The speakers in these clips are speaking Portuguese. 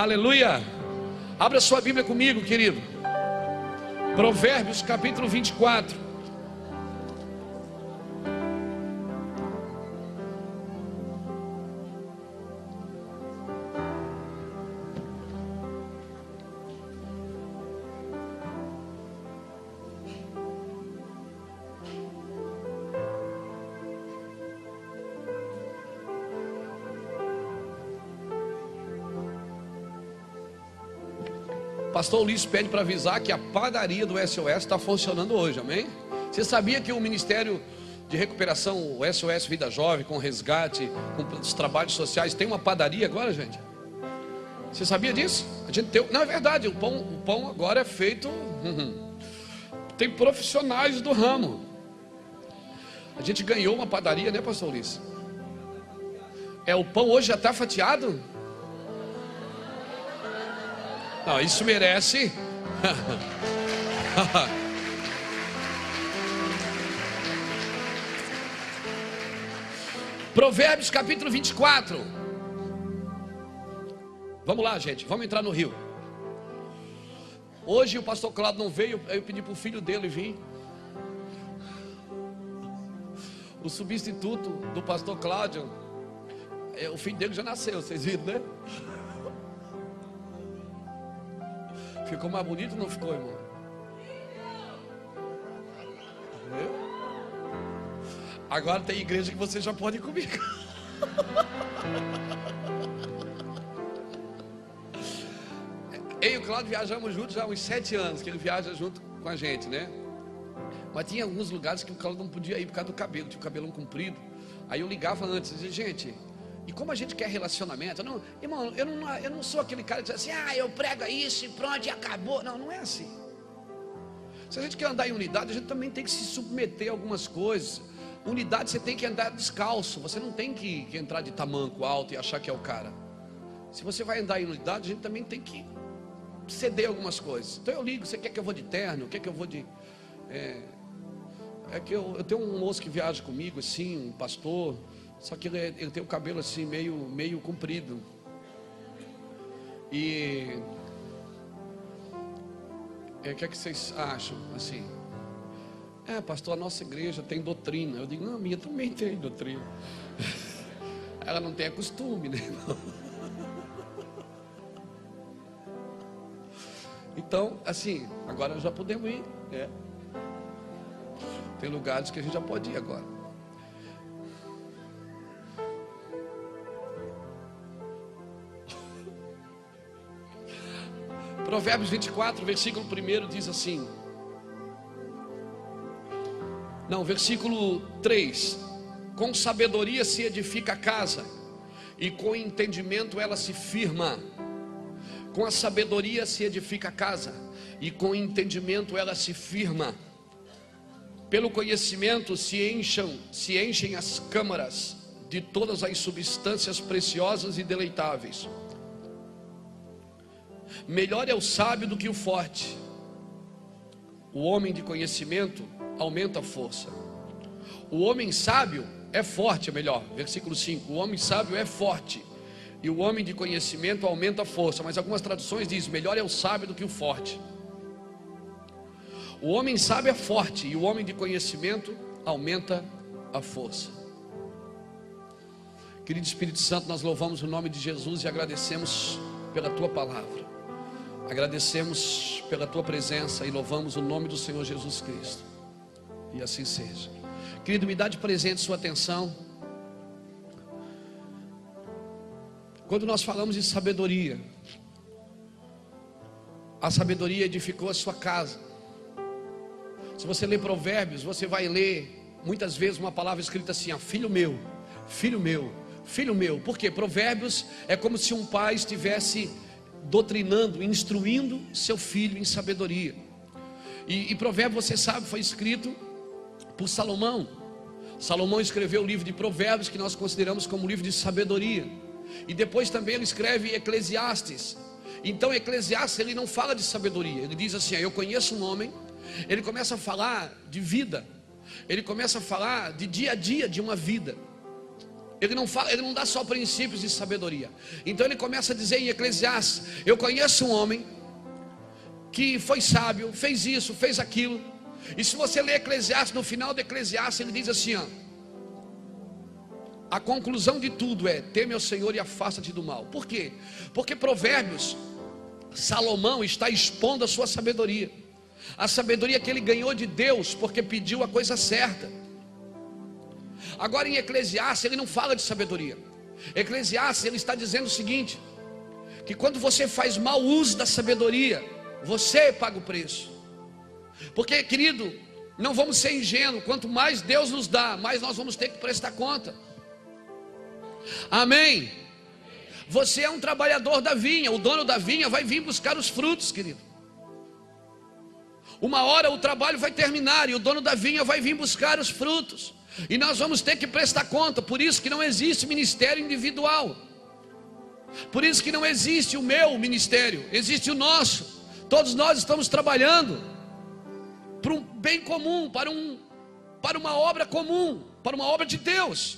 Aleluia. Abra sua Bíblia comigo, querido. Provérbios capítulo 24. Pastor Ulisses pede para avisar que a padaria do SOS está funcionando hoje, amém? Você sabia que o Ministério de Recuperação, o SOS Vida Jovem, com resgate, com os trabalhos sociais, tem uma padaria agora, gente? Você sabia disso? A gente tem, não, é verdade, o pão agora é feito, tem profissionais do ramo. A gente ganhou uma padaria, né, Pastor Ulisses? O pão hoje já está fatiado? Não, isso merece. Provérbios capítulo 24. Vamos lá, gente, vamos entrar no rio. Hoje o pastor Cláudio não veio, eu pedi para o filho dele vir. O substituto do pastor Cláudio, o filho dele já nasceu, vocês viram, né? Ficou mais bonito ou não ficou, irmão? Agora tem igreja que você já pode ir comigo. Eu e o Cláudio viajamos juntos já há uns 7 anos, que ele viaja junto com a gente, né? Mas tinha alguns lugares que o Cláudio não podia ir por causa do cabelo, tinha o cabelão comprido. Aí eu ligava antes, dizia, gente, e como a gente quer relacionamento? Não, irmão, eu não sou aquele cara que diz assim, eu prego isso e pronto, e acabou. Não, não é assim. Se a gente quer andar em unidade, a gente também tem que se submeter a algumas coisas. Unidade, você tem que andar descalço. Você não tem que entrar de tamanco alto e achar que é o cara. Se você vai andar em unidade, a gente também tem que ceder algumas coisas. Então eu ligo, você quer que eu vou de terno? Quer que eu vou de... que eu tenho um moço que viaja comigo, assim, um pastor... Só que ele tem o cabelo assim, meio comprido. E... o que é que vocês acham, assim? Pastor, a nossa igreja tem doutrina. Eu digo, não, a minha também tem doutrina. Ela não tem costume, né? Então, assim, agora já podemos ir, né? Tem lugares que a gente já pode ir agora. Provérbios 24, versículo 1 diz assim. Não, versículo 3. Com sabedoria se edifica a casa, e com entendimento ela se firma. Com a sabedoria se edifica a casa, e com entendimento ela se firma. Pelo conhecimento se enchem as câmaras de todas as substâncias preciosas e deleitáveis. Melhor é o sábio do que o forte. O homem de conhecimento aumenta a força. O homem sábio é forte, é melhor. Versículo 5. O homem sábio é forte, e o homem de conhecimento aumenta a força. Mas algumas traduções dizem, melhor é o sábio do que o forte. O homem sábio é forte, e o homem de conhecimento aumenta a força. Querido Espírito Santo, nós louvamos o nome de Jesus e agradecemos pela tua palavra. Agradecemos pela tua presença e louvamos o nome do Senhor Jesus Cristo. E assim seja. Querido, me dá de presente sua atenção. Quando nós falamos de sabedoria, a sabedoria edificou a sua casa. Se você ler Provérbios, você vai ler muitas vezes uma palavra escrita assim, filho meu, filho meu, filho meu. Por quê? Provérbios é como se um pai estivesse doutrinando, instruindo seu filho em sabedoria. E Provérbios, você sabe, foi escrito por Salomão. Salomão escreveu o livro de Provérbios, que nós consideramos como um livro de sabedoria. E depois também ele escreve Eclesiastes. Então Eclesiastes, ele não fala de sabedoria. Ele diz assim, eu conheço um homem. Ele começa a falar de vida. Ele começa a falar de dia a dia de uma vida. Ele não fala, ele não dá só princípios de sabedoria. Então ele começa a dizer em Eclesiastes: eu conheço um homem que foi sábio, fez isso, fez aquilo. E se você ler Eclesiastes, no final de Eclesiastes ele diz assim, ó: a conclusão de tudo é: teme ao Senhor e afasta-te do mal. Por quê? Porque Provérbios, Salomão está expondo a sua sabedoria, a sabedoria que ele ganhou de Deus, porque pediu a coisa certa. Agora em Eclesiastes ele não fala de sabedoria. Eclesiastes ele está dizendo o seguinte: que quando você faz mau uso da sabedoria, você paga o preço. Porque, querido, não vamos ser ingênuos. Quanto mais Deus nos dá, mais nós vamos ter que prestar conta. Amém? Você é um trabalhador da vinha. O dono da vinha vai vir buscar os frutos, querido. Uma hora o trabalho vai terminar e o dono da vinha vai vir buscar os frutos. E nós vamos ter que prestar conta. Por isso que não existe ministério individual. Por isso que não existe o meu ministério, existe o nosso. Todos nós estamos trabalhando para um bem comum, para uma obra comum, para uma obra de Deus,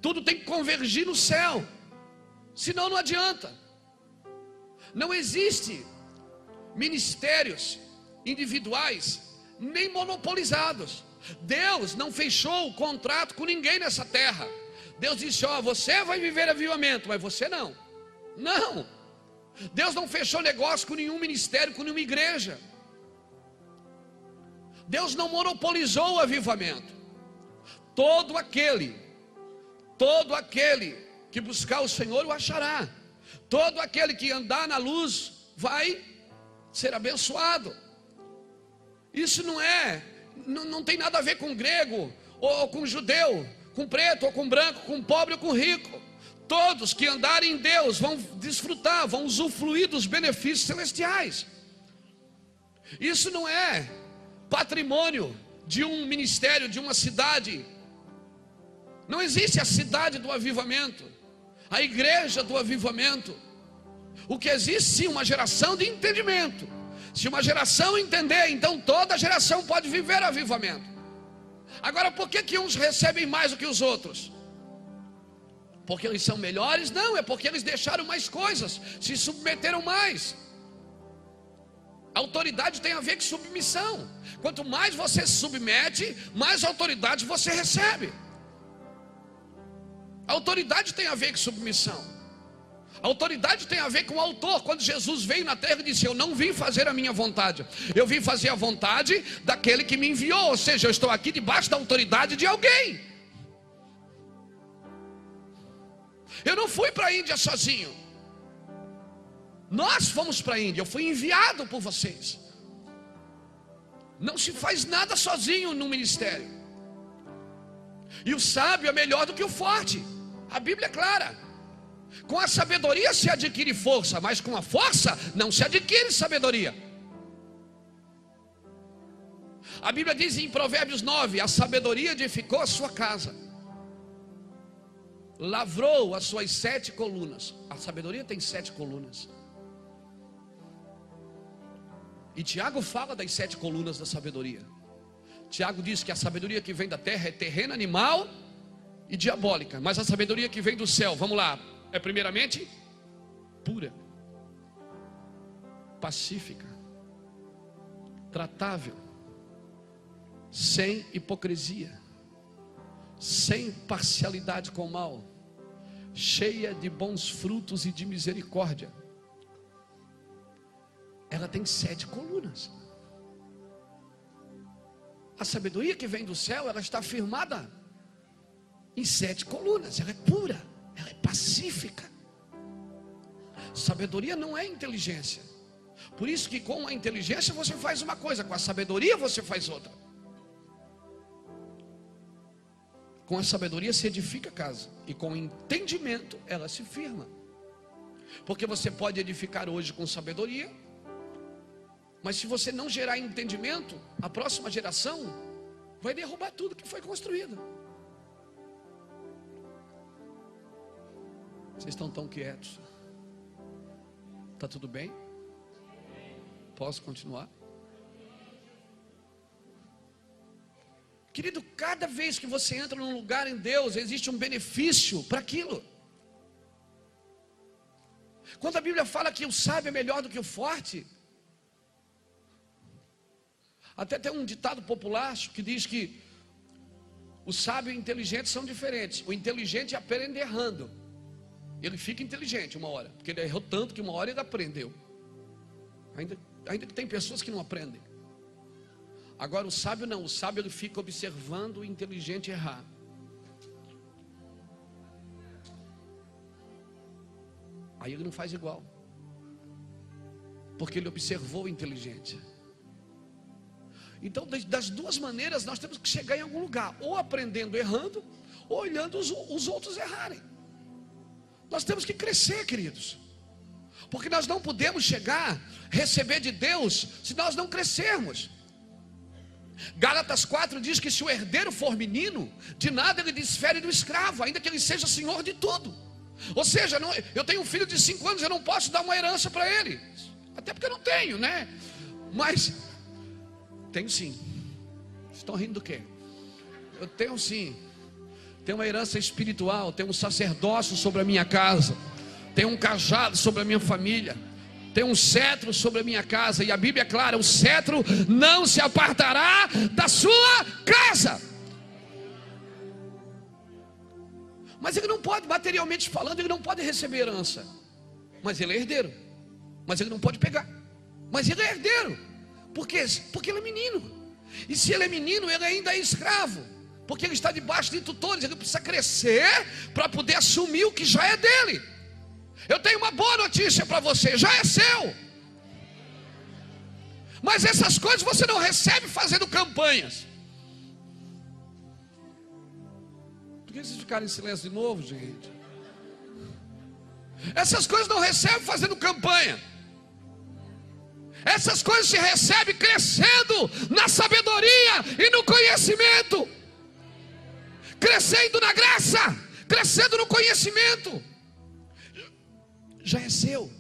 tudo tem que convergir no céu, senão não adianta. Não existe ministérios individuais, nem monopolizados. Deus não fechou o contrato com ninguém nessa terra. Deus disse: ó, você vai viver avivamento, mas você não. Não. Deus não fechou negócio com nenhum ministério, com nenhuma igreja. Deus não monopolizou o avivamento. Todo aquele que buscar o Senhor o achará. Todo aquele que andar na luz vai ser abençoado. Isso não tem nada a ver com grego ou com judeu, com preto ou com branco, com pobre ou com rico. Todos que andarem em Deus vão desfrutar, vão usufruir dos benefícios celestiais. Isso não é patrimônio de um ministério, de uma cidade. Não existe a cidade do avivamento, a igreja do avivamento. O que existe sim, uma geração de entendimento. Se uma geração entender, então toda geração pode viver avivamento. Agora, por que uns recebem mais do que os outros? Porque eles são melhores? Não, é porque eles deixaram mais coisas, se submeteram mais. Autoridade tem a ver com submissão. Quanto mais você se submete, mais autoridade você recebe. Autoridade tem a ver com submissão. Autoridade tem a ver com o autor. Quando Jesus veio na terra e disse: eu não vim fazer a minha vontade, eu vim fazer a vontade daquele que me enviou. Ou seja, eu estou aqui debaixo da autoridade de alguém. Eu não fui para a Índia sozinho. Nós fomos para a Índia. Eu fui enviado por vocês. Não se faz nada sozinho no ministério. E o sábio é melhor do que o forte. A Bíblia é clara. Com a sabedoria se adquire força, mas com a força não se adquire sabedoria. A Bíblia diz em Provérbios 9: a sabedoria edificou a sua casa, lavrou as suas 7 colunas. A sabedoria tem 7 colunas. E Tiago fala das 7 colunas da sabedoria. Tiago diz que a sabedoria que vem da terra é terrena, animal e diabólica. Mas a sabedoria que vem do céu, vamos lá, é primeiramente pura, pacífica, tratável, sem hipocrisia, sem parcialidade com o mal, cheia de bons frutos e de misericórdia. Ela tem 7 colunas. A sabedoria que vem do céu, ela está firmada em 7 colunas. Ela é pura, ela é pacífica. Sabedoria não é inteligência. Por isso que com a inteligência você faz uma coisa, com a sabedoria você faz outra. Com a sabedoria se edifica a casa, e com o entendimento ela se firma. Porque você pode edificar hoje com sabedoria, mas se você não gerar entendimento, a próxima geração vai derrubar tudo que foi construído. Vocês estão tão quietos. Está tudo bem? Posso continuar? Querido, cada vez que você entra num lugar em Deus, existe um benefício para aquilo. Quando a Bíblia fala que o sábio é melhor do que o forte, até tem um ditado popular que diz que o sábio e o inteligente são diferentes. O inteligente aprende errando. Ele fica inteligente uma hora, porque ele errou tanto que uma hora ele aprendeu. Ainda que tem pessoas que não aprendem. Agora o sábio não, o sábio ele fica observando o inteligente errar. Aí ele não faz igual, porque ele observou o inteligente. Então, das duas maneiras, nós temos que chegar em algum lugar, ou aprendendo errando, ou olhando os outros errarem. Nós temos que crescer, queridos, porque nós não podemos chegar, receber de Deus, se nós não crescermos. Gálatas 4 diz que se o herdeiro for menino, de nada ele desfere do escravo, ainda que ele seja senhor de tudo. Ou seja, eu tenho um filho de 5 anos, eu não posso dar uma herança para ele, até porque eu não tenho, né? Mas tenho sim. Estão rindo do quê? Eu tenho sim. Tenho uma herança espiritual, tenho um sacerdócio sobre a minha casa, tenho um cajado sobre a minha família, tenho um cetro sobre a minha casa. E a Bíblia é clara: o cetro não se apartará da sua casa. Mas ele não pode, materialmente falando, ele não pode receber herança. Mas ele é herdeiro. Mas ele não pode pegar. Mas ele é herdeiro. Por quê? Porque ele é menino. E se ele é menino, ele ainda é escravo, porque ele está debaixo de tutores. Ele precisa crescer para poder assumir o que já é dele. Eu tenho uma boa notícia para você: já é seu. Mas essas coisas você não recebe fazendo campanhas. Por que vocês ficaram em silêncio de novo, gente? Essas coisas não recebe fazendo campanha. Essas coisas se recebe crescendo na sabedoria e no conhecimento, crescendo na graça, crescendo no conhecimento. Já é seu.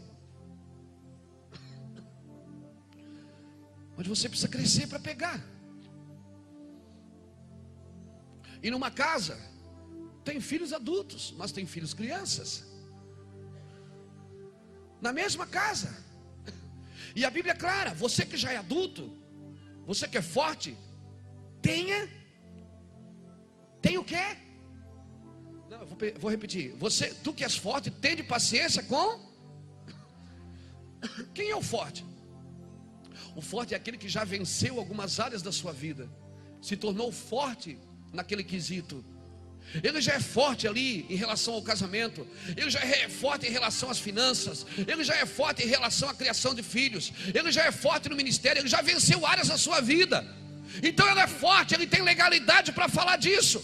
Mas você precisa crescer para pegar. E numa casa tem filhos adultos, mas tem filhos crianças. Na mesma casa. E a Bíblia é clara: você que já é adulto, você que é forte, tenha o quê? Não, eu vou repetir. Tu que és forte, tende paciência com quem é o forte? O forte é aquele que já venceu algumas áreas da sua vida, se tornou forte naquele quesito. Ele já é forte ali em relação ao casamento, ele já é forte em relação às finanças, ele já é forte em relação à criação de filhos, ele já é forte no ministério, ele já venceu áreas da sua vida. Então ele é forte, ele tem legalidade para falar disso.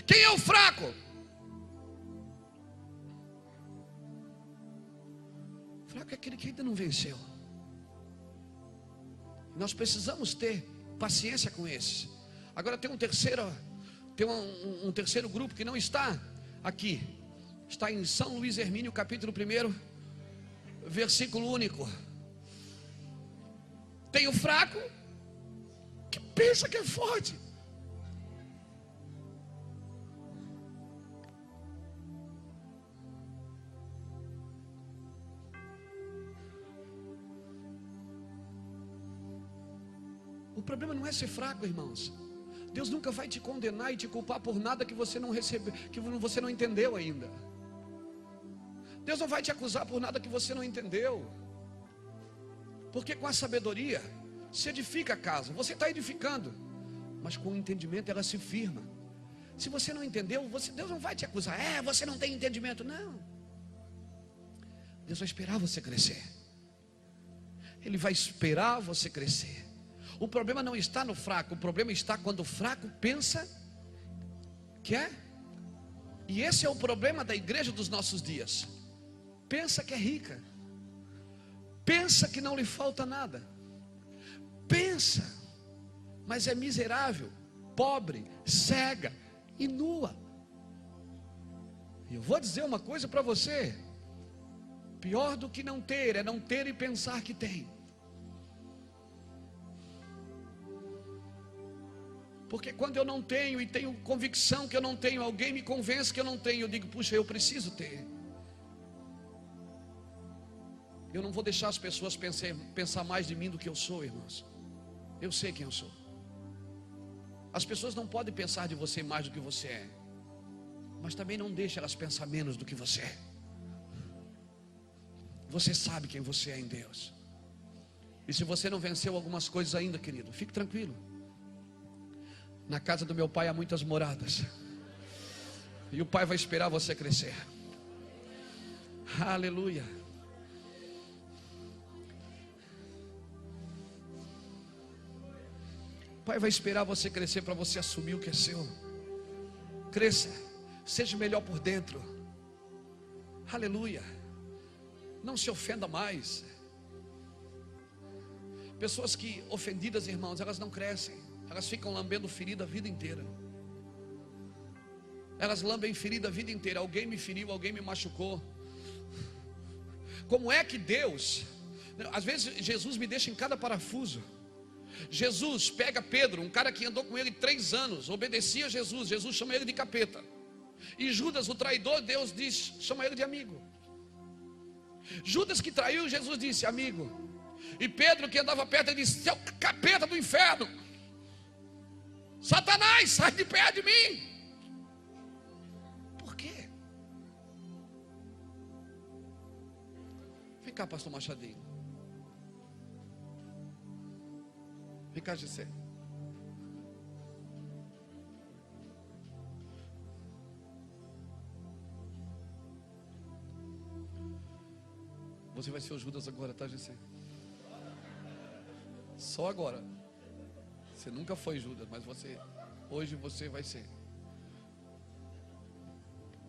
Quem é o fraco? O fraco é aquele que ainda não venceu. Nós precisamos ter paciência com esses. Agora tem um terceiro grupo que não está aqui. Está em São Luís Hermínio, capítulo 1, versículo único. Tem o fraco que pensa que é forte. O problema não é ser fraco, irmãos. Deus nunca vai te condenar e te culpar por nada que você não recebeu, que você não entendeu ainda. Deus não vai te acusar por nada que você não entendeu. Porque com a sabedoria se edifica a casa. Você está edificando, mas com o entendimento ela se firma. Se você não entendeu, Deus não vai te acusar. Você não tem entendimento. Não. Deus vai esperar você crescer. Ele vai esperar você crescer. O problema não está no fraco, o problema está quando o fraco pensa que é. E esse é o problema da igreja dos nossos dias. Pensa que é rica, pensa que não lhe falta nada, pensa, mas é miserável, pobre, cega e nua. E eu vou dizer uma coisa para você: pior do que não ter é não ter e pensar que tem. Porque quando eu não tenho e tenho convicção que eu não tenho, alguém me convence que eu não tenho, eu digo, puxa, eu preciso ter. Eu não vou deixar as pessoas pensar mais de mim do que eu sou, irmãos. Eu sei quem eu sou. As pessoas não podem pensar de você mais do que você é, mas também não deixe elas pensar menos do que você é. Você sabe quem você é em Deus. E se você não venceu algumas coisas ainda, querido, fique tranquilo. Na casa do meu pai há muitas moradas, e o pai vai esperar você crescer. Aleluia. O pai vai esperar você crescer para você assumir o que é seu. Cresça, seja melhor por dentro. Aleluia. Não se ofenda mais. Pessoas que ofendidas, irmãos, elas não crescem. Elas ficam lambendo ferida a vida inteira. Elas lambem ferida a vida inteira. Alguém me feriu, alguém me machucou. Como é que Deus, às vezes Jesus me deixa em cada parafuso. Jesus pega Pedro, um cara que andou com ele 3 anos, obedecia a Jesus. Jesus chama ele de capeta. E Judas, o traidor, Deus diz, chama ele de amigo. Judas que traiu, Jesus disse, amigo. E Pedro que andava perto, ele disse, seu capeta do inferno, Satanás, sai de perto de mim. Por quê? Vem cá, pastor Machadinho. Vem cá, Gessé. Você vai ser o Judas agora, tá, Gessé? Só agora. Você nunca foi Judas, mas hoje você vai ser.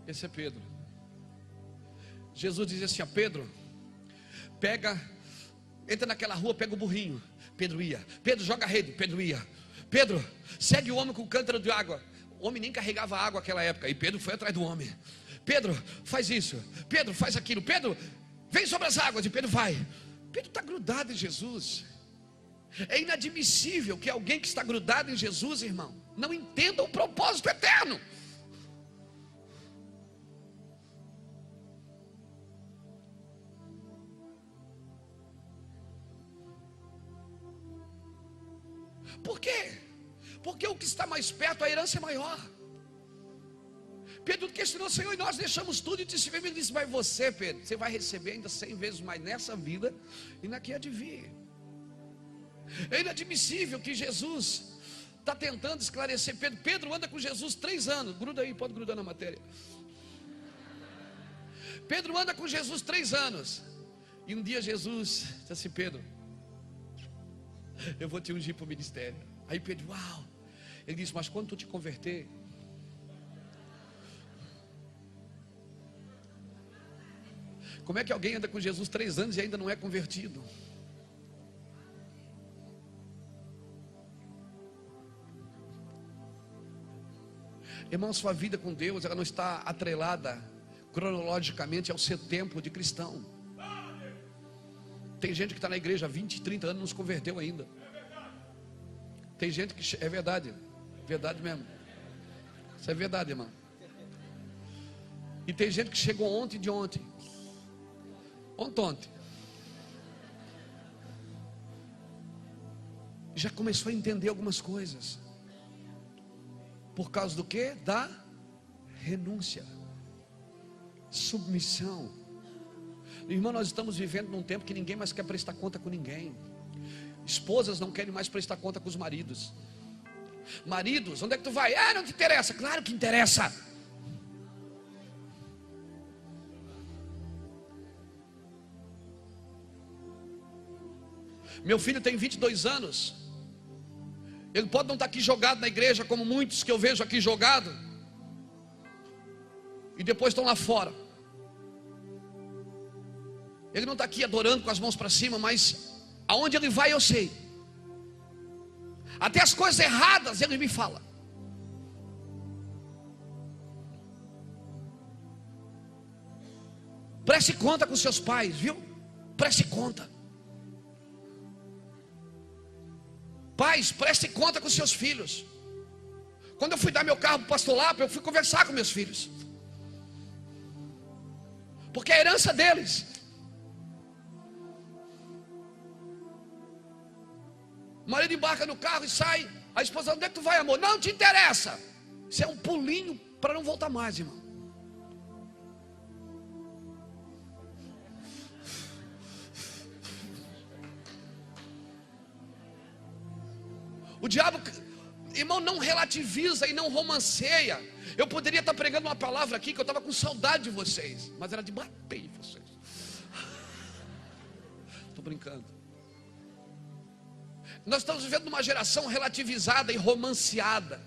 Esse é Pedro. Jesus dizia assim a Pedro, entra naquela rua, pega o burrinho. Pedro ia. Pedro, joga a rede. Pedro ia. Pedro, segue o homem com o cântaro de água. O homem nem carregava água naquela época, e Pedro foi atrás do homem. Pedro, faz isso. Pedro, faz aquilo. Pedro, vem sobre as águas. E Pedro vai. Pedro está grudado em Jesus. É inadmissível que alguém que está grudado em Jesus, irmão, não entenda o propósito eterno. Por quê? Porque o que está mais perto, a herança é maior. Pedro questionou, Senhor, e nós deixamos tudo, e ele disse, mas você, Pedro, você vai receber ainda 100 vezes mais nessa vida e na que há de vir. É inadmissível que Jesus está tentando esclarecer Pedro. Pedro anda com Jesus 3 anos. Gruda aí, pode grudar na matéria. Pedro anda com Jesus 3 anos. E um dia Jesus disse assim, Pedro, eu vou te ungir para o ministério. Aí Pedro, uau. Ele disse, mas quando tu te converter, como é que alguém anda com Jesus 3 anos e ainda não é convertido? Irmão, sua vida com Deus, ela não está atrelada cronologicamente ao seu tempo de cristão. Tem gente que está na igreja há 20, 30 anos e não se converteu ainda. Tem gente que, é verdade mesmo. Isso é verdade, irmão. E tem gente que chegou ontem de ontem. Ontem. Já começou a entender algumas coisas. Por causa do quê? Da renúncia, submissão. Irmão, nós estamos vivendo num tempo que ninguém mais quer prestar conta com ninguém. Esposas não querem mais prestar conta com os maridos. Maridos, onde é que tu vai? Ah, não te interessa. Claro que interessa. Meu filho tem 22 anos. Ele pode não estar aqui jogado na igreja, como muitos que eu vejo aqui jogado, e depois estão lá fora. Ele não está aqui adorando com as mãos para cima, mas aonde ele vai eu sei. Até as coisas erradas ele me fala. Preste conta com seus pais, viu? Preste conta. Pais, preste conta com seus filhos. Quando eu fui dar meu carro para o pastor Lapa, eu fui conversar com meus filhos, porque é a herança deles. O marido embarca no carro e sai. A esposa: onde é que tu vai, amor? Não te interessa. Isso é um pulinho para não voltar mais, irmão. O diabo, irmão, não relativiza e não romanceia. Eu poderia estar pregando uma palavra aqui que eu estava com saudade de vocês, mas era de bater em vocês. Estou brincando. Nós estamos vivendo uma geração relativizada e romanceada.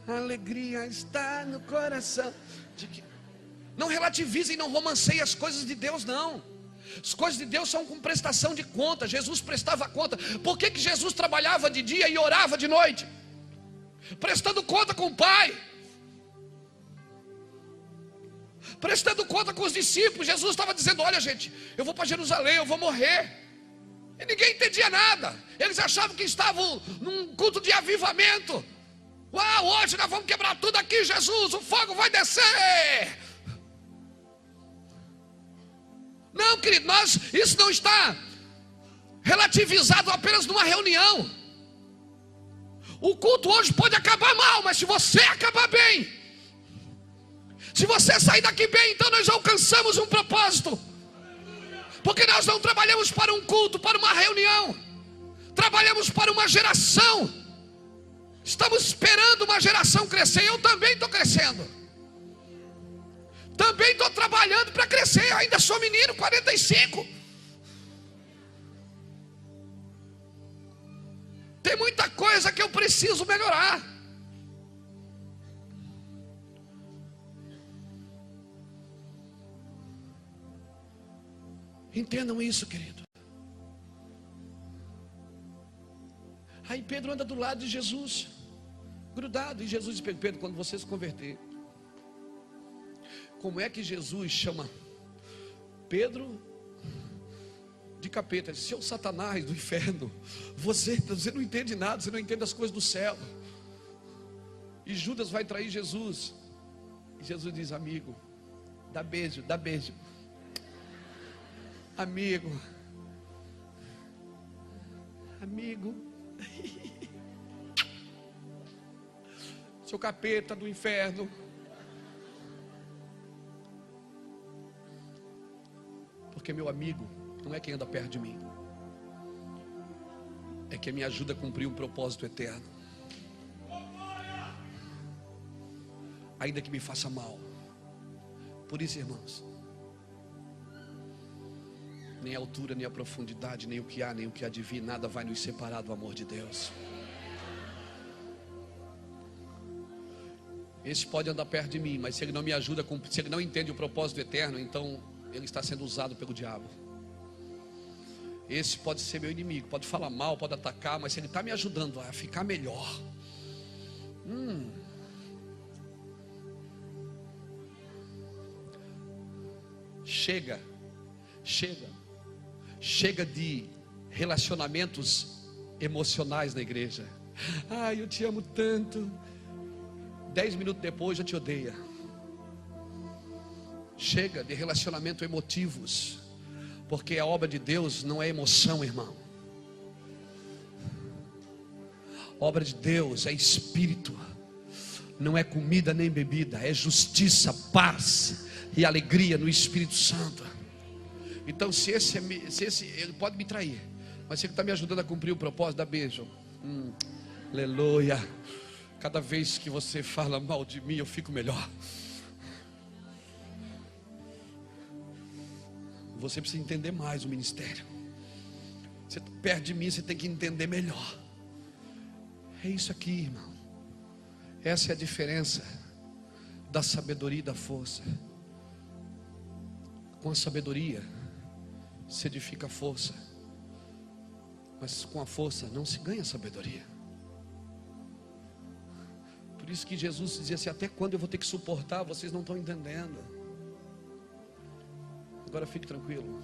A alegria está no coração. Não relativiza e não romanceia as coisas de Deus, não. As coisas de Deus são com prestação de conta. Jesus prestava conta. Por que Jesus trabalhava de dia e orava de noite? Prestando conta com o Pai, prestando conta com os discípulos. Jesus estava dizendo: olha, gente, eu vou para Jerusalém, eu vou morrer. E ninguém entendia nada. Eles achavam que estavam num culto de avivamento. Uau, hoje nós vamos quebrar tudo aqui, Jesus, o fogo vai descer. Não, querido, isso não está relativizado apenas numa reunião. O culto hoje pode acabar mal, mas se você acabar bem, se você sair daqui bem, então nós alcançamos um propósito. Porque nós não trabalhamos para um culto, para uma reunião, trabalhamos para uma geração. Estamos esperando uma geração crescer. Eu também estou crescendo, também estou trabalhando para crescer. Eu ainda sou menino, 45. Tem muita coisa que eu preciso melhorar. Entendam isso, querido. Aí Pedro anda do lado de Jesus, grudado. E Jesus diz: Pedro, quando você se converter, como é que Jesus chama Pedro de capeta? Ele diz: seu Satanás do inferno, você não entende nada, você não entende as coisas do céu. E Judas vai trair Jesus. E Jesus diz: amigo, dá beijo, dá beijo. Amigo, seu capeta do inferno. Porque meu amigo não é quem anda perto de mim, é quem me ajuda a cumprir um propósito eterno, ainda que me faça mal. Por isso, irmãos, nem a altura, nem a profundidade, nem o que há, nem o que há de vir, nada vai nos separar do amor de Deus. Esse pode andar perto de mim, mas se ele não me ajuda, se ele não entende o propósito eterno, então ele está sendo usado pelo diabo. Esse pode ser meu inimigo, pode falar mal, pode atacar, mas se ele está me ajudando a ficar melhor, Chega de relacionamentos emocionais na igreja. Ai, eu te amo tanto. 10 minutos depois já te odeia. Chega de relacionamento emotivos, porque a obra de Deus não é emoção, irmão. A obra de Deus é espírito, não é comida nem bebida, é justiça, paz e alegria no Espírito Santo. Então, se esse ele pode me trair, mas se ele está me ajudando a cumprir o propósito, dá beijo. Aleluia. Cada vez que você fala mal de mim, eu fico melhor. Você precisa entender mais o ministério. Você perto de mim, você tem que entender melhor. É isso aqui, irmão. Essa é a diferença da sabedoria e da força. Com a sabedoria se edifica a força, mas com a força não se ganha sabedoria. Por isso que Jesus dizia assim: até quando eu vou ter que suportar? Vocês não estão entendendo. Agora fique tranquilo.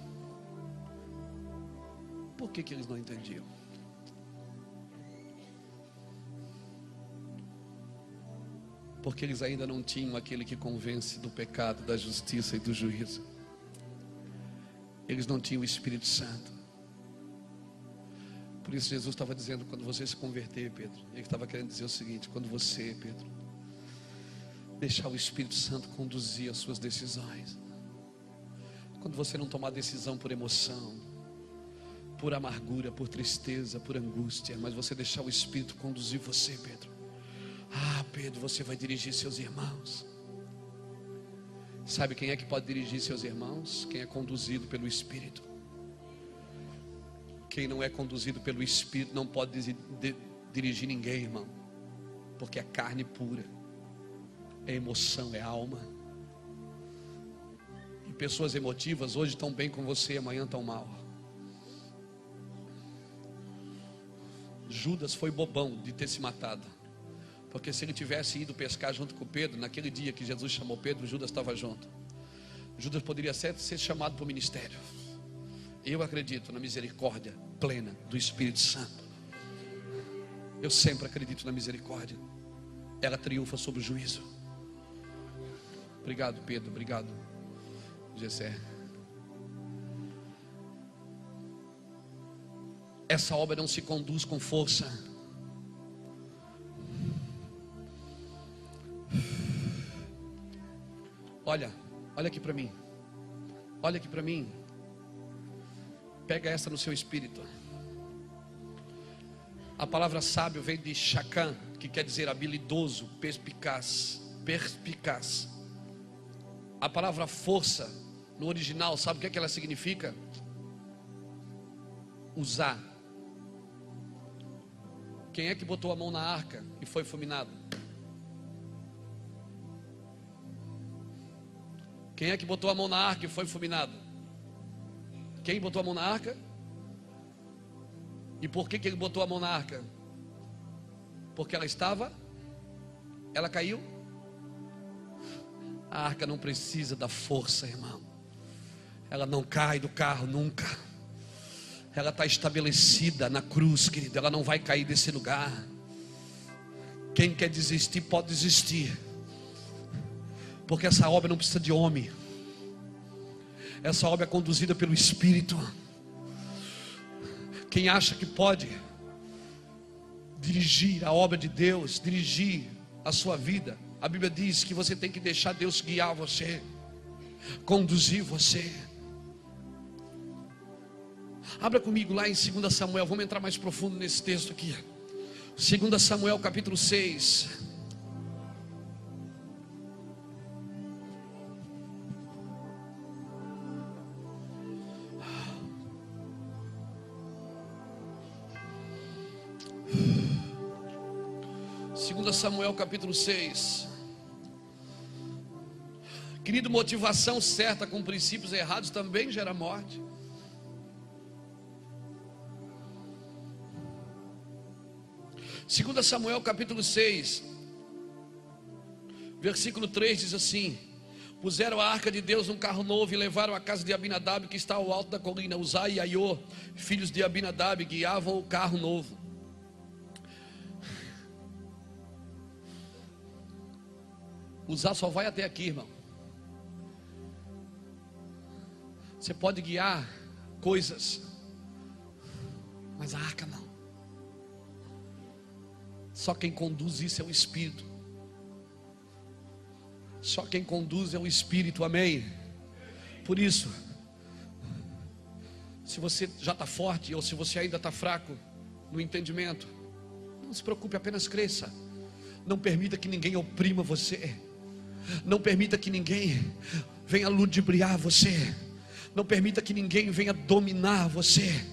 Por que eles não entendiam? Porque eles ainda não tinham aquele que convence do pecado, da justiça e do juízo. Eles não tinham o Espírito Santo. Por isso Jesus estava dizendo, quando você se converter, Pedro, ele estava querendo dizer o seguinte: quando você, Pedro, deixar o Espírito Santo conduzir as suas decisões, quando você não tomar decisão por emoção, por amargura, por tristeza, por angústia, mas você deixar o Espírito conduzir você, Pedro, Pedro, você vai dirigir seus irmãos. Sabe quem é que pode dirigir seus irmãos? Quem é conduzido pelo Espírito. Quem não é conduzido pelo Espírito não pode dirigir ninguém, irmão, porque é carne pura, é emoção, é alma. E pessoas emotivas hoje estão bem com você, amanhã estão mal. Judas foi bobão de ter se matado, porque se ele tivesse ido pescar junto com Pedro, naquele dia que Jesus chamou Pedro, Judas estava junto. Judas poderia ser chamado para o ministério. Eu acredito na misericórdia plena do Espírito Santo. Eu sempre acredito na misericórdia. Ela triunfa sobre o juízo. Obrigado, Pedro. Obrigado, Gessé. Essa obra não se conduz com força. Olha aqui para mim. Olha aqui para mim. Pega essa no seu espírito. A palavra sábio vem de Shakam, que quer dizer habilidoso, perspicaz. A palavra força, no original, sabe o que ela significa? Usar. Quem é que botou a mão na arca e foi fulminado? Quem é que botou a mão na arca e foi fulminado? Quem botou a mão na arca? E por que ele botou a mão na arca? Porque ela caiu? A arca não precisa da força, irmão. Ela não cai do carro nunca. Ela está estabelecida na cruz, querido. Ela não vai cair desse lugar. Quem quer desistir pode desistir, porque essa obra não precisa de homem. Essa obra é conduzida pelo Espírito. Quem acha que pode dirigir a obra de Deus, dirigir a sua vida, a Bíblia diz que você tem que deixar Deus guiar você, conduzir você. Abra comigo lá em 2 Samuel, vamos entrar mais profundo nesse texto aqui. 2 Samuel capítulo 6. Samuel capítulo 6. Querido, motivação certa com princípios errados também gera morte. Segunda Samuel capítulo 6, versículo 3 diz assim: puseram a arca de Deus num carro novo e levaram à casa de Abinadab, que está ao alto da colina. Uzá e Aiô, filhos de Abinadab, guiavam o carro novo. Uzá só vai até aqui, irmão. Você pode guiar coisas, mas a arca não. Só quem conduz isso é o Espírito. Só quem conduz é o Espírito, amém? Por isso, se você já está forte ou se você ainda está fraco no entendimento, não se preocupe, apenas cresça. Não permita que ninguém oprima você. Não permita que ninguém venha ludibriar você. Não permita que ninguém venha dominar você.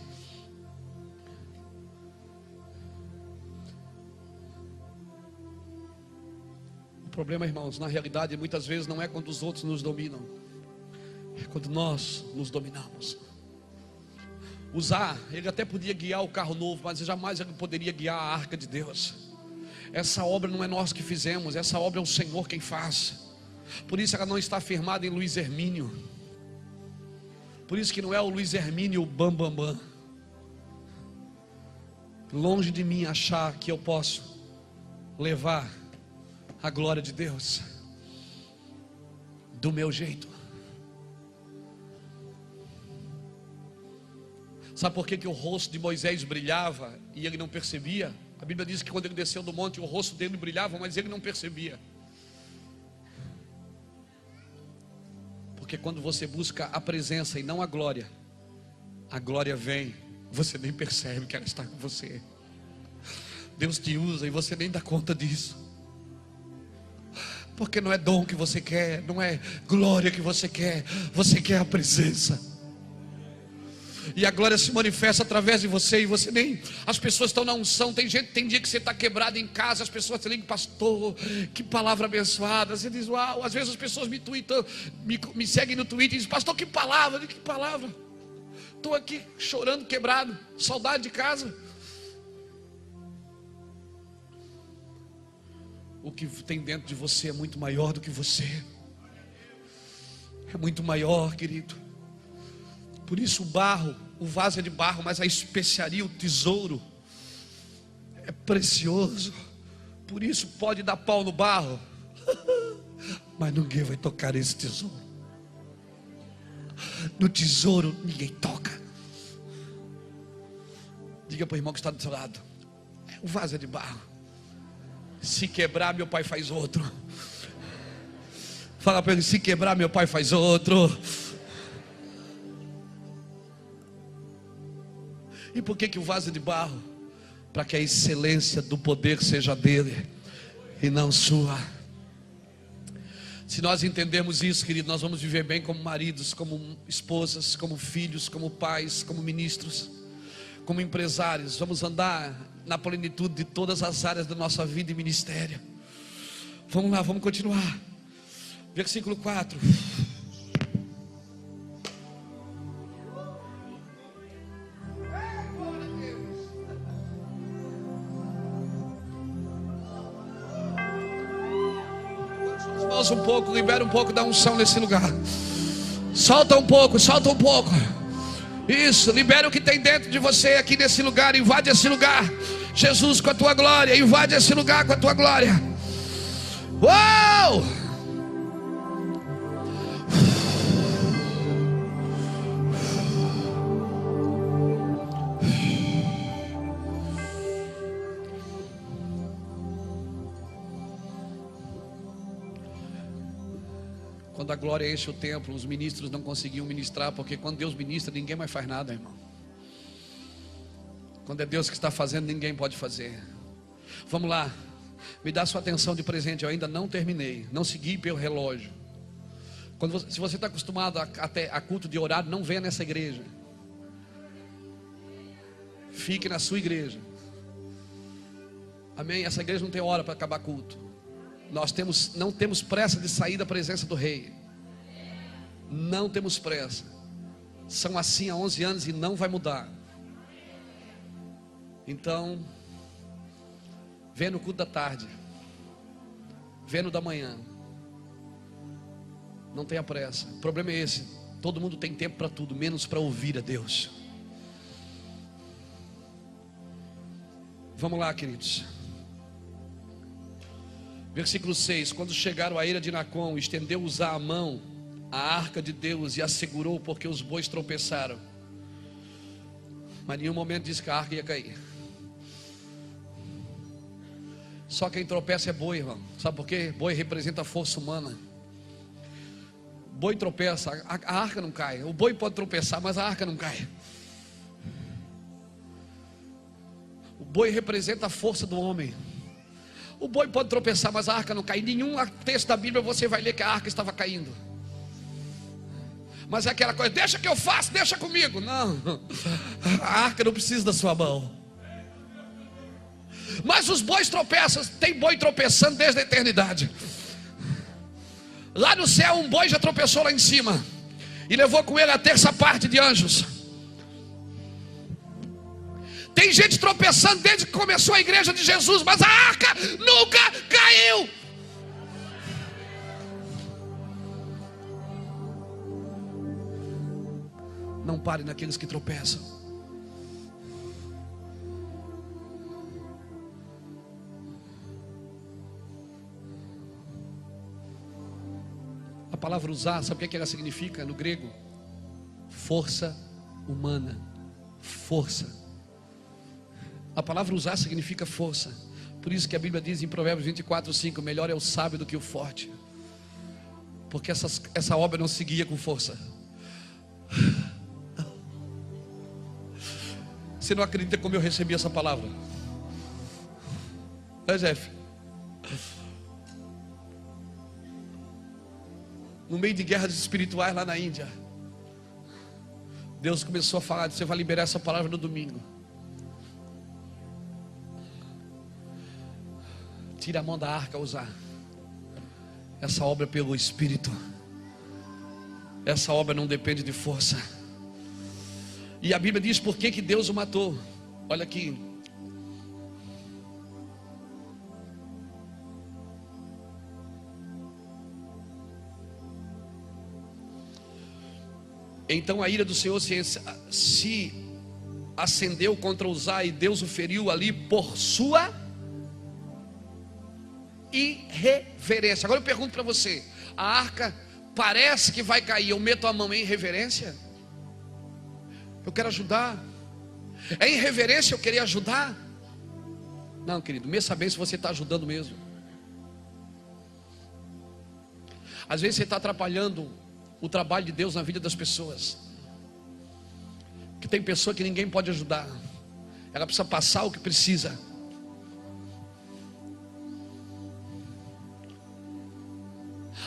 O problema, irmãos, na realidade, muitas vezes não é quando os outros nos dominam, é quando nós nos dominamos. Uzá, ele até podia guiar o carro novo, mas jamais ele poderia guiar a arca de Deus. Essa obra não é nós que fizemos, essa obra é o Senhor quem faz. Por isso ela não está firmada em Luiz Hermínio. Por isso que não é o Luiz Hermínio o bambambam. Longe de mim achar que eu posso levar a glória de Deus do meu jeito. Sabe por que o rosto de Moisés brilhava e ele não percebia? A Bíblia diz que quando ele desceu do monte, o rosto dele brilhava, mas ele não percebia. Porque quando você busca a presença e não a glória vem, você nem percebe que ela está com você. Deus te usa e você nem dá conta disso. Porque não é dom que você quer, não é glória que você quer a presença. E a glória se manifesta através de você, e você nem, as pessoas estão na unção. Tem dia que você está quebrado em casa, as pessoas te ligam: pastor, que palavra abençoada. Você diz: uau. Às vezes as pessoas me seguem no Twitter e dizem: pastor, que palavra. Que palavra? Estou aqui chorando, quebrado, saudade de casa. O que tem dentro de você é muito maior do que você. É muito maior, querido. Por isso o vaso é de barro, mas a especiaria, o tesouro, é precioso. Por isso pode dar pau no barro, mas ninguém vai tocar esse tesouro. No tesouro ninguém toca. Diga para o irmão que está do seu lado: o vaso é de barro, se quebrar meu pai faz outro. Fala para ele: se quebrar meu pai faz outro. E por que o vaso é de barro? Para que a excelência do poder seja dele e não sua. Se nós entendermos isso, querido, nós vamos viver bem como maridos, como esposas, como filhos, como pais, como ministros, como empresários. Vamos andar na plenitude de todas as áreas da nossa vida e ministério. Vamos lá, vamos continuar. Versículo 4. Um pouco, libera um pouco da unção nesse lugar. Solta um pouco, solta um pouco. Isso, libera o que tem dentro de você aqui nesse lugar. Invade esse lugar, Jesus, com a tua glória. Invade esse lugar com a tua glória. Uou! Quando a glória enche o templo, os ministros não conseguiam ministrar, porque quando Deus ministra, ninguém mais faz nada, irmão. Quando é Deus que está fazendo, ninguém pode fazer. Vamos lá, me dá sua atenção de presente. Eu ainda não terminei, não segui pelo relógio. Se você está acostumado a culto de horário, não venha nessa igreja. Fique na sua igreja. Amém? Essa igreja não tem hora para acabar culto. Nós não temos pressa de sair da presença do Rei. Não temos pressa. São assim há 11 anos e não vai mudar. Então, vem no culto da tarde, vem no da manhã. Não tenha pressa. O problema é esse: todo mundo tem tempo para tudo, menos para ouvir a Deus. Vamos lá, queridos. Versículo 6: quando chegaram à eira de Nacon, estendeu Uzá a mão à arca de Deus e a segurou, porque os bois tropeçaram. Mas em nenhum momento disse que a arca ia cair. Só quem tropeça é boi, irmão. Sabe por quê? Boi representa a força humana. Boi tropeça, a arca não cai. O boi pode tropeçar, mas a arca não cai. O boi representa a força do homem. O boi pode tropeçar, mas a arca não cai. Em nenhum texto da Bíblia você vai ler que a arca estava caindo. Mas é aquela coisa: deixa que eu faço, deixa comigo. Não, a arca não precisa da sua mão. Mas os bois tropeçam. Tem boi tropeçando desde a eternidade. Lá no céu um boi já tropeçou lá em cima e levou com ele a terça parte de anjos. Tem gente tropeçando desde que começou a igreja de Jesus, mas a arca nunca caiu. Não pare naqueles que tropeçam. palavra usar, sabe o que ela significa no grego? Força humana. Força. A palavra usar significa força. Por isso que a Bíblia diz em Provérbios 24:5: melhor é o sábio do que o forte. Porque essa obra não seguia com força. Você não acredita como eu recebi essa palavra? É, Jeff? No meio de guerras espirituais lá na Índia, Deus começou a falar: você vai liberar essa palavra no domingo. Tira a mão da arca a usar. Essa obra é pelo Espírito. Essa obra não depende de força. E a Bíblia diz por que Deus o matou. Olha aqui. Então a ira do Senhor se acendeu contra Uzá, e Deus o feriu ali por sua irreverência. Agora eu pergunto para você: a arca parece que vai cair, eu meto a mão em reverência? Eu quero ajudar. É irreverência eu querer ajudar? Não, querido, meça bem se você está ajudando mesmo. Às vezes você está atrapalhando o trabalho de Deus na vida das pessoas. Que tem pessoa que ninguém pode ajudar. Ela precisa passar o que precisa.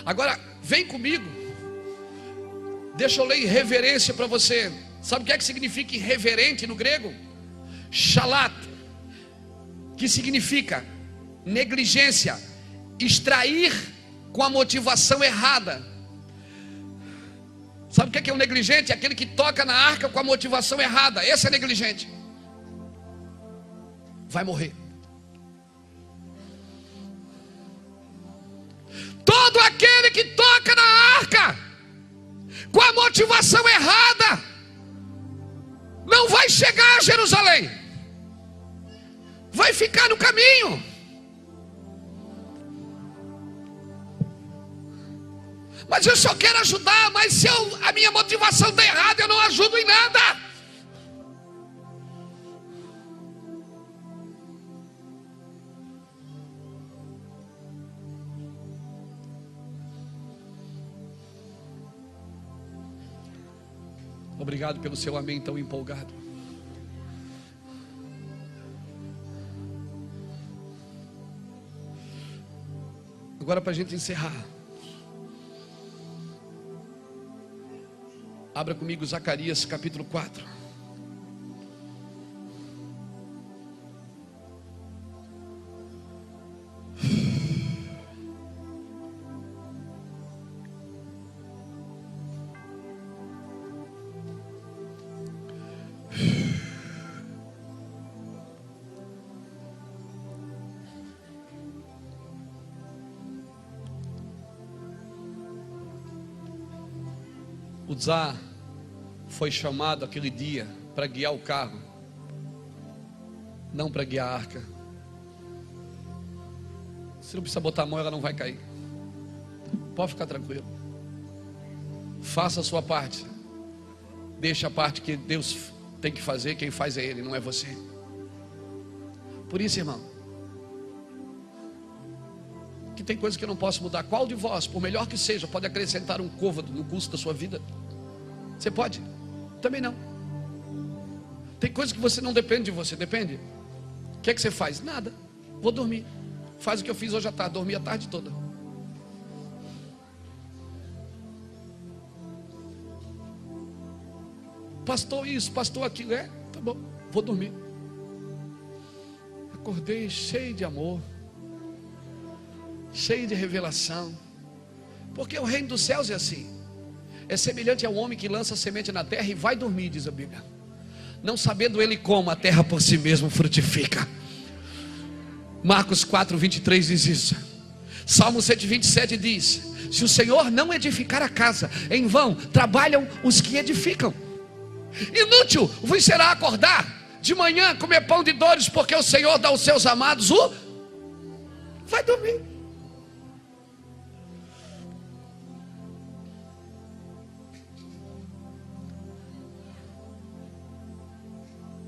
Agora, vem comigo. Deixa eu ler irreverência para você. Sabe o que é que significa irreverente no grego? Shalato, que significa negligência, extrair com a motivação errada. Sabe o que é um negligente? É aquele que toca na arca com a motivação errada. Esse é negligente. Vai morrer. Todo aquele que toca na arca com a motivação errada não vai chegar a Jerusalém. Vai ficar no caminho. Mas eu só quero ajudar. Mas se a minha motivação está errada, eu não ajudo em nada. Obrigado pelo seu amém tão empolgado. Agora, para a gente encerrar, abra comigo Zacarias capítulo 4. Uzá foi chamado aquele dia para guiar o carro, não para guiar a arca. Você não precisa botar a mão, ela não vai cair. Pode ficar tranquilo. Faça a sua parte. Deixa a parte que Deus tem que fazer. Quem faz é Ele, não é você. Por isso, irmão, que tem coisa que eu não posso mudar. Qual de vós, por melhor que seja, pode acrescentar um côvado no custo da sua vida? Você pode? Também não. Tem coisas que você não depende de você. Depende. O que é que você faz? Nada. Vou dormir. Faz o que eu fiz hoje à tarde. Dormi a tarde toda. Pastor isso, pastor aquilo. Tá bom, vou dormir. Acordei cheio de amor, cheio de revelação. Porque o reino dos céus é assim. É semelhante ao homem que lança a semente na terra e vai dormir, diz a Bíblia, não sabendo ele como a terra por si mesmo frutifica. Marcos 4:23 diz isso. Salmo 127 diz: se o Senhor não edificar a casa, em vão trabalham os que edificam. Inútil vos será acordar de manhã, comer pão de dores, porque o Senhor dá aos seus amados vai dormir.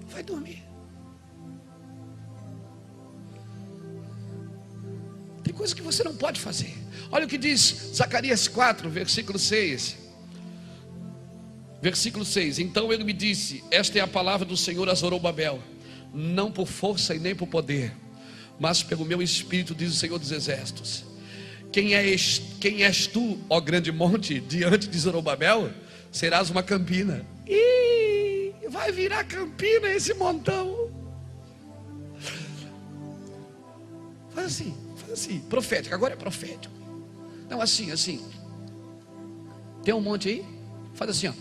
vai dormir. Tem coisa que você não pode fazer. Olha o que diz Zacarias 4, versículo 6. Versículo 6. Então ele me disse: esta é a palavra do Senhor a Zorobabel, não por força e nem por poder, mas pelo meu espírito, diz o Senhor dos exércitos. Quem és tu, ó grande monte? Diante de Zorobabel serás uma campina. Ih, vai virar campina esse montão. Faz assim, profético, agora é profético. Não, assim. Tem um monte aí? Faz assim, ó.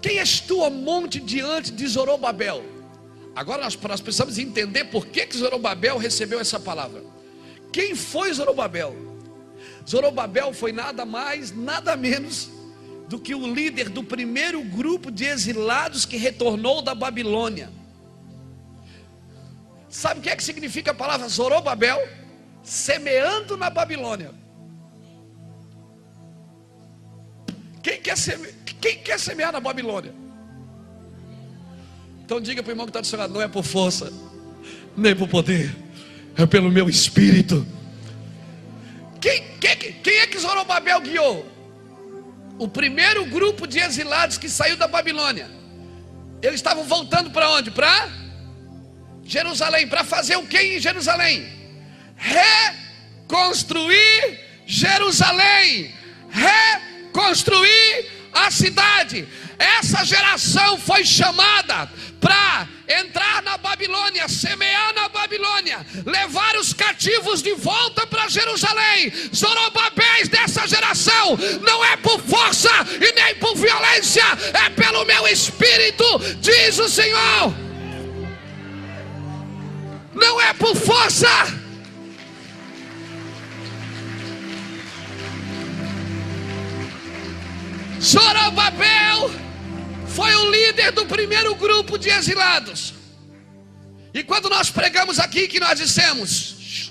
Quem és tu, ó monte, diante de Zorobabel? Agora nós precisamos entender por que Zorobabel recebeu essa palavra. Quem foi Zorobabel? Zorobabel foi nada mais, nada menos do que o líder do primeiro grupo de exilados que retornou da Babilônia. Sabe o que significa a palavra Zorobabel? Semeando na Babilônia. Quem quer semear na Babilônia? Então diga para o irmão que está do seu lado: não é por força, nem por poder, é pelo meu espírito. Quem é que Zorobabel guiou? O primeiro grupo de exilados que saiu da Babilônia. Eles estavam voltando para onde? Para Jerusalém. Para fazer o que em Jerusalém? Reconstruir Jerusalém. Reconstruir a cidade. Essa geração foi chamada para entrar na Babilônia, semear na Babilônia, levar os cativos de volta para Jerusalém. Zorobabéis dessa geração, não é por força e nem por violência, é pelo meu espírito, diz o Senhor. Não é por força. Zorobabel foi o líder do primeiro grupo de exilados. E quando nós pregamos aqui, que nós dissemos: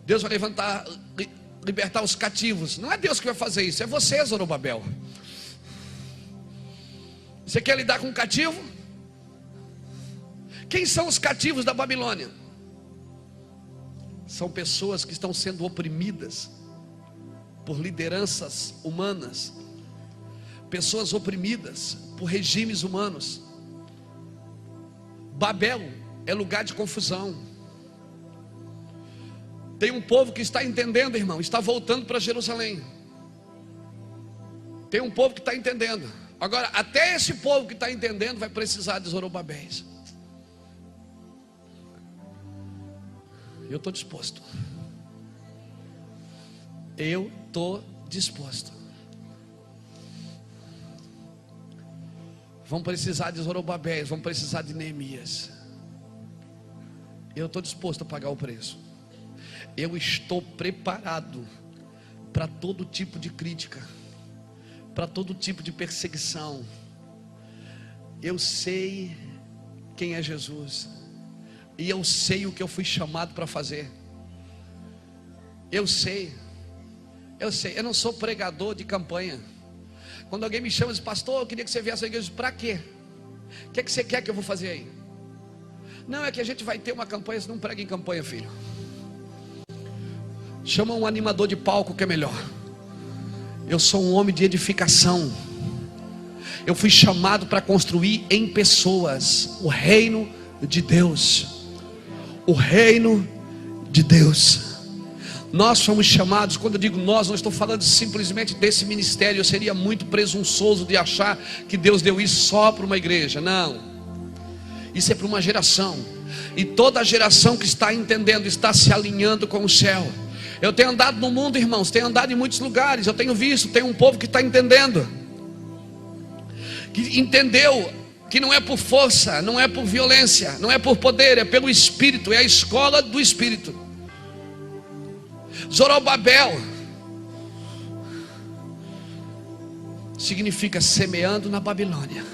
Deus vai libertar os cativos. Não é Deus que vai fazer isso, é você, Zorobabel. Você quer lidar com um cativo? Quem são os cativos da Babilônia? São pessoas que estão sendo oprimidas por lideranças humanas, pessoas oprimidas por regimes humanos. Babel é lugar de confusão. Tem um povo que está entendendo, irmão, está voltando para Jerusalém. Tem um povo que está entendendo. Agora, até esse povo que está entendendo vai precisar de Zorobabéis. Eu estou disposto. Eu estou disposto. Vão precisar de Zorobabéis, vão precisar de Neemias. Eu estou disposto a pagar o preço. Eu estou preparado para todo tipo de crítica, para todo tipo de perseguição. Eu sei quem é Jesus, e eu sei o que eu fui chamado para fazer. Eu sei, eu não sou pregador de campanha. Quando alguém me chama e diz: pastor, eu queria que você viesse à igreja. Para quê? O que é que você quer que eu vou fazer aí? Não, é que a gente vai ter uma campanha. Você não prega em campanha, filho. Chama um animador de palco que é melhor. Eu sou um homem de edificação. Eu fui chamado para construir em pessoas o reino de Deus. O reino de Deus. Nós fomos chamados. Quando eu digo nós, não estou falando simplesmente desse ministério. Eu seria muito presunçoso de achar que Deus deu isso só para uma igreja. Não, isso é para uma geração. E toda a geração que está entendendo, está se alinhando com o céu. Eu tenho andado no mundo, irmãos, tenho andado em muitos lugares. Eu tenho visto, tem um povo que está entendendo, que entendeu que não é por força, não é por violência, não é por poder, é pelo Espírito. É a escola do Espírito. Zorobabel significa semeando na Babilônia.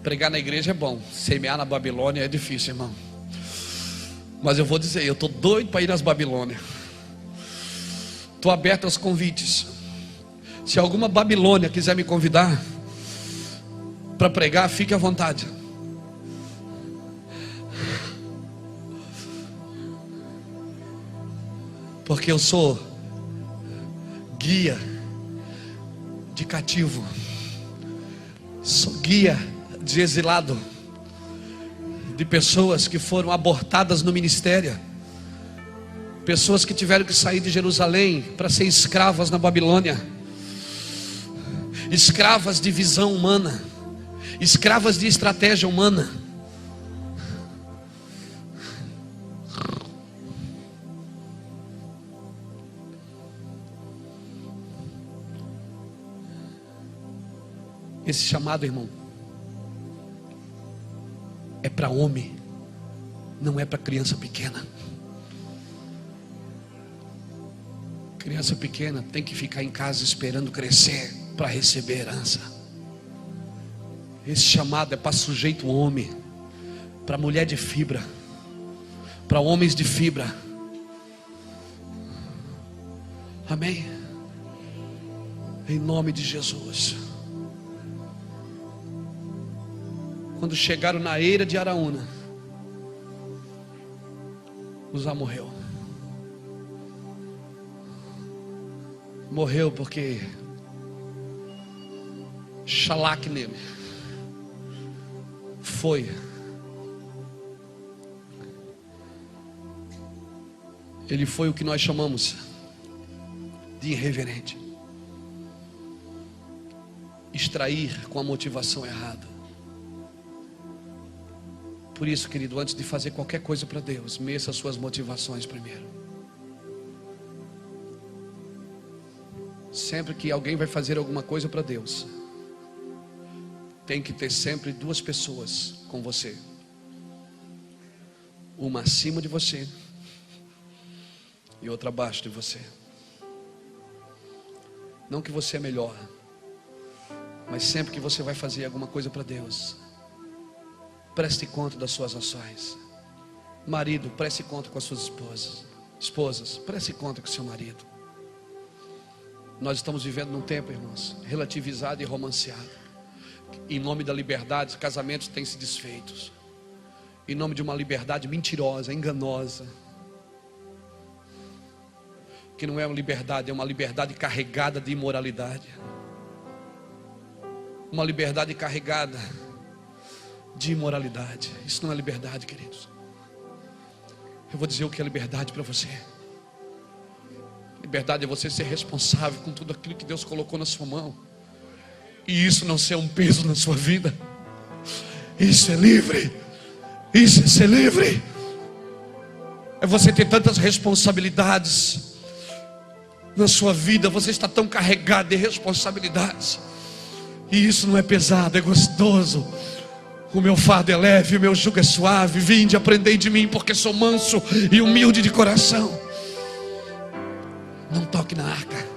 Pregar na igreja é bom, semear na Babilônia é difícil, irmão. Mas eu vou dizer, eu estou doido para ir às Babilônias. Estou aberto aos convites. Se alguma Babilônia quiser me convidar para pregar, fique à vontade. Porque eu sou guia de cativo, sou guia de exilado, de pessoas que foram abortadas no ministério, pessoas que tiveram que sair de Jerusalém para ser escravas na Babilônia, escravas de visão humana, escravas de estratégia humana. Esse chamado, irmão, é para homem, não é para criança pequena. Criança pequena tem que ficar em casa esperando crescer para receber herança. Esse chamado é para sujeito homem, para mulher de fibra, para homens de fibra. Amém? Em nome de Jesus. Quando chegaram na eira de Araúna, Uzá morreu. Morreu porque Xalaque nele foi. Ele foi o que nós chamamos de irreverente. Extrair com a motivação errada. Por isso, querido, antes de fazer qualquer coisa para Deus, meça as suas motivações primeiro. Sempre que alguém vai fazer alguma coisa para Deus, tem que ter sempre duas pessoas com você. Uma acima de você e outra abaixo de você. Não que você é melhor, mas sempre que você vai fazer alguma coisa para Deus, preste conta das suas ações. Marido, preste conta com as suas esposas. Esposas, preste conta com o seu marido. Nós estamos vivendo num tempo, irmãos, relativizado e romanceado. Em nome da liberdade, casamentos têm se desfeitos. Em nome de uma liberdade mentirosa, enganosa. Que não é uma liberdade, é uma liberdade carregada de imoralidade. Uma liberdade carregada de imoralidade. Isso não é liberdade, queridos. Eu vou dizer o que é liberdade para você. Liberdade é você ser responsável com tudo aquilo que Deus colocou na sua mão, e isso não ser um peso na sua vida. Isso é livre. Isso é ser livre. É você ter tantas responsabilidades na sua vida. Você está tão carregado de responsabilidades, e isso não é pesado, é gostoso. O meu fardo é leve, o meu jugo é suave. Vinde, aprendei de mim, porque sou manso e humilde de coração. Não toque na arca.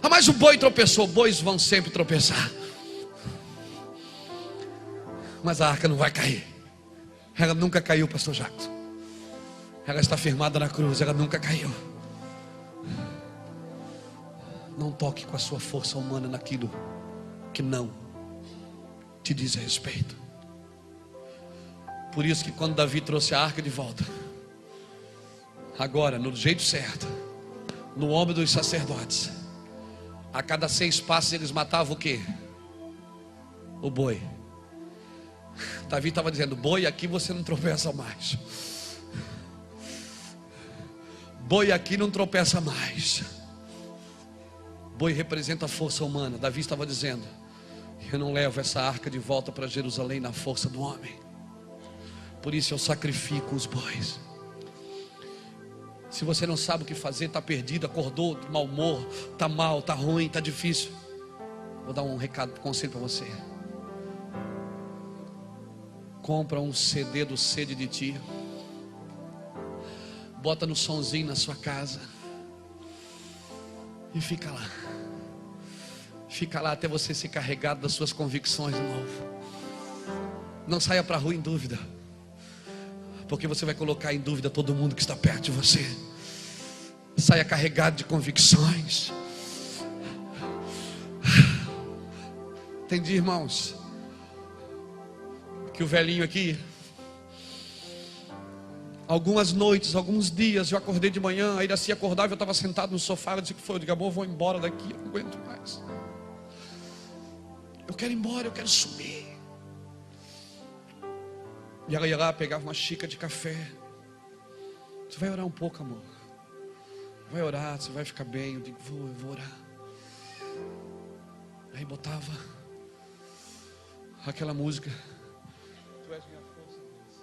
Ah, mas o boi tropeçou. Bois vão sempre tropeçar, mas a arca não vai cair. Ela nunca caiu, pastor Jackson. Ela está firmada na cruz, ela nunca caiu. Não toque com a sua força humana naquilo que não te diz respeito. Por isso que quando Davi trouxe a arca de volta, agora, no jeito certo, no ombro dos sacerdotes, a cada 6 passos eles matavam o quê? O boi. Davi estava dizendo: boi, aqui você não tropeça mais. Boi, aqui não tropeça mais. Boi representa a força humana. Davi estava dizendo: eu não levo essa arca de volta para Jerusalém na força do homem. Por isso eu sacrifico os bois. Se você não sabe o que fazer, está perdido, acordou, de mau humor, está mal, está ruim, está difícil, vou dar um recado, conselho para você. Compra um CD do Sede de Ti, bota no sonzinho na sua casa e fica lá. Fica lá até você ser carregado das suas convicções de novo. Não saia para a rua em dúvida. porque você vai colocar em dúvida todo mundo que está perto de você. Saia carregado de convicções. Entendi, irmãos, que o velhinho aqui, algumas noites, alguns dias, eu acordei de manhã, aí assim acordava, eu estava sentado no sofá, eu disse que foi, eu digo, amor, eu vou embora daqui, eu não aguento mais. Eu quero ir embora, eu quero subir. E ela ia lá, pegava uma xícara de café. Você vai orar um pouco, amor? Vai orar, você vai ficar bem. Eu digo, eu vou orar. Aí botava aquela música. Tu és minha força, Deus.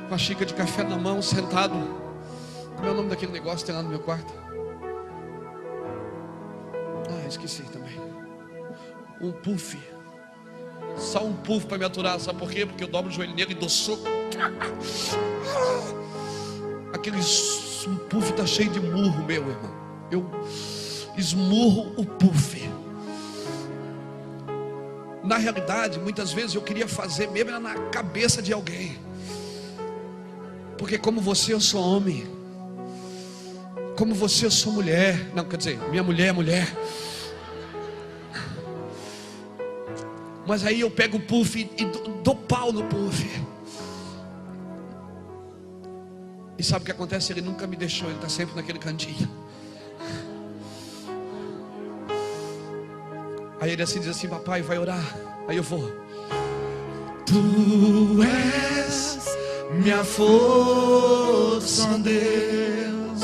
Com a xícara de café na mão, sentado. Como é o nome daquele negócio que tem lá no meu quarto? Esqueci também. Um puff. Só um puff para me aturar. Sabe por quê? Porque eu dobro o joelho nele e dou soco. Um puff está cheio de murro, meu irmão. Eu esmurro o puff. Na realidade, muitas vezes eu queria fazer mesmo na cabeça de alguém. Porque como você, eu sou homem. Como você, eu sou mulher. Não, quer dizer, minha mulher é mulher. Mas aí eu pego o puff e dou pau no puff. E sabe o que acontece? Ele nunca me deixou, ele está sempre naquele cantinho. Aí ele assim diz assim, papai, vai orar. Aí eu vou. Tu és minha força, Deus.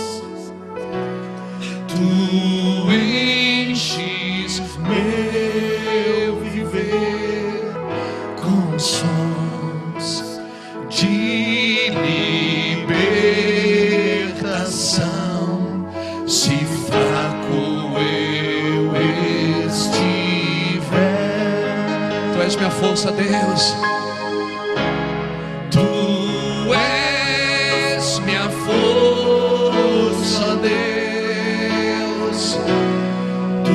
Tu enches meu viver com sons de libertação. Se fraco eu estiver, Tu és minha força, Deus. Tu és minha força, Deus. Tu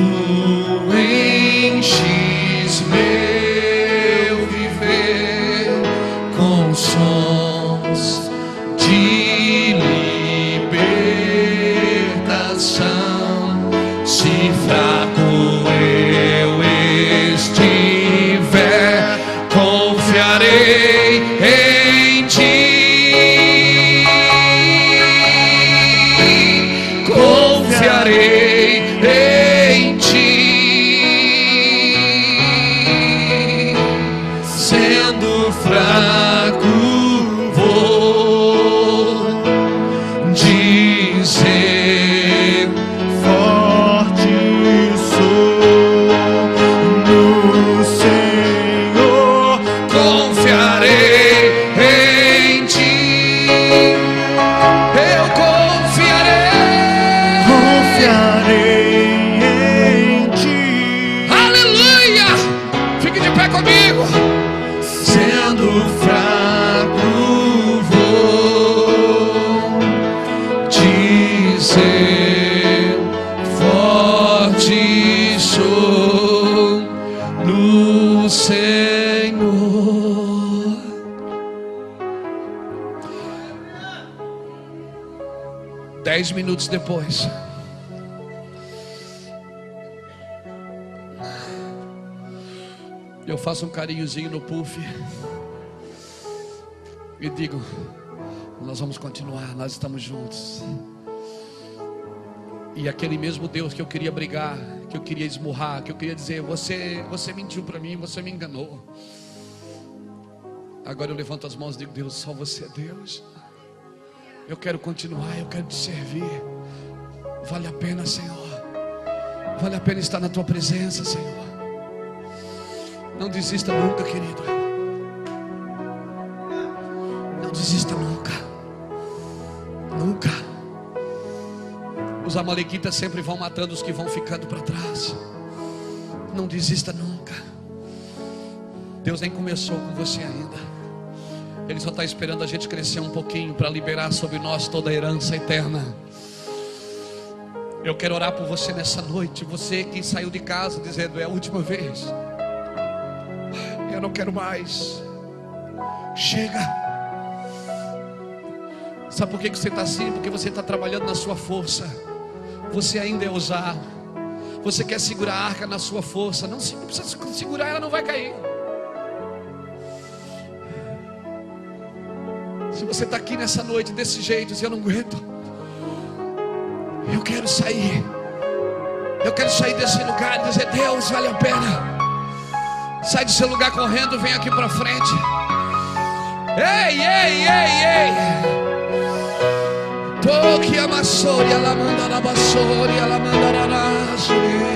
enches meu viver com sons de libertação. Se fraco eu estiver, confiarei em Ti. Confiarei em Ti. Sendo fraco, vou dizer: forte sou no Senhor. Confiarei em Ti. Eu confiarei em Ti. Aleluia! Fique de pé comigo. Sendo fraco, vou dizer: forte sou no Senhor. Dez minutos depois, eu faço um carinhozinho no puff e digo: nós vamos continuar, nós estamos juntos. E aquele mesmo Deus que eu queria brigar, que eu queria esmurrar, que eu queria dizer: você mentiu para mim, você me enganou. Agora eu levanto as mãos e digo: Deus, só você é Deus. Eu quero continuar, eu quero te servir. Vale a pena, Senhor. Vale a pena estar na tua presença, Senhor. Não desista nunca, querido. Não desista nunca. Nunca. Os amalequitas sempre vão matando os que vão ficando para trás. Não desista nunca. Deus nem começou com você ainda. Ele só está esperando a gente crescer um pouquinho para liberar sobre nós toda a herança eterna. Eu quero orar por você nessa noite. Você que saiu de casa dizendo: é a última vez, eu não quero mais, chega. Sabe por que você está assim? Porque você está trabalhando na sua força. Você ainda é ousado. Você quer segurar a arca na sua força. Não precisa segurar, ela não vai cair. Se você está aqui nessa noite desse jeito, eu não aguento, eu quero sair. Eu quero sair desse lugar e dizer: Deus, vale a pena. Sai do seu lugar correndo, vem aqui para frente. Ei, ei, ei, ei. Toque a maçoria, ela manda na vassoura, ela manda na nasceria.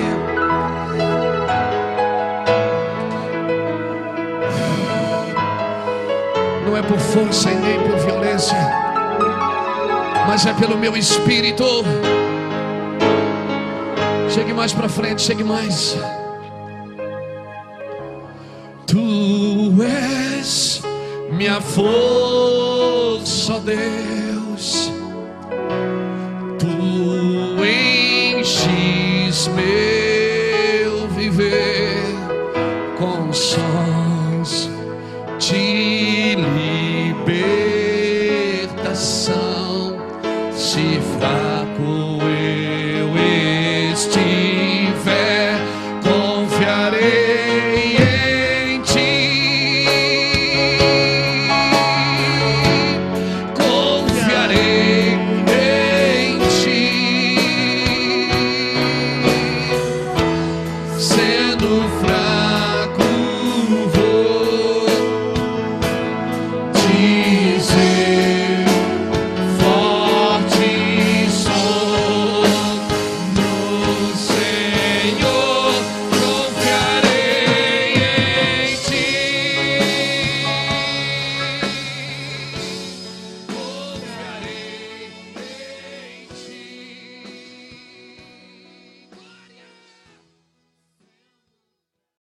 Não é por força e nem por violência, mas é pelo meu espírito. Chegue mais para frente, chegue mais. Tu és minha força, ó Deus. Tu enches meu viver com sons de libertação. Se fraco eu estiver, confiarei